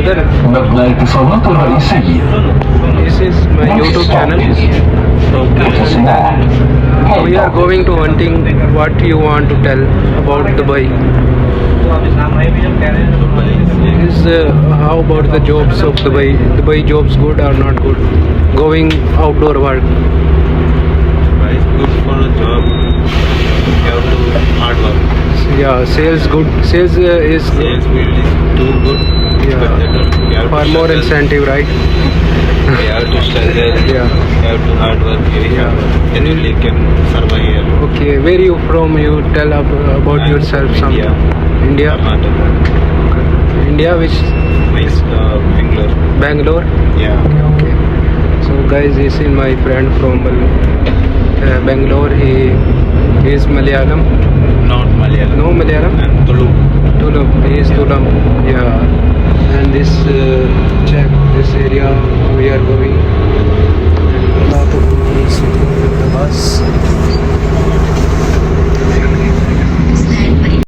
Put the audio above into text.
brother, مبنى الاتصالات الرئيسي. this is my YouTube channel. We are going to hunting. What you want to tell about Dubai? How about the jobs of Dubai? Dubai jobs good or not good? Going outdoor work. It's good for a job. You have to do hard work. Yeah, sales good. Sales is Sales field is too good. Yeah. But you have for to more struggle. incentive, right? You have to struggle. Yeah. You have to hard work. Yeah. Then only you can survive here. Okay, where you from? You tell about I'm yourself. from Some India. India. Karnataka. India, which Nice Bangalore. Bangalore. Yeah. Okay. So guys, this is my friend from Bangalore. He is Malayalam. Not Malayalam. No Malayalam. And Tulu. Tulam. He is Tulam. Yeah. And this check this area we are going.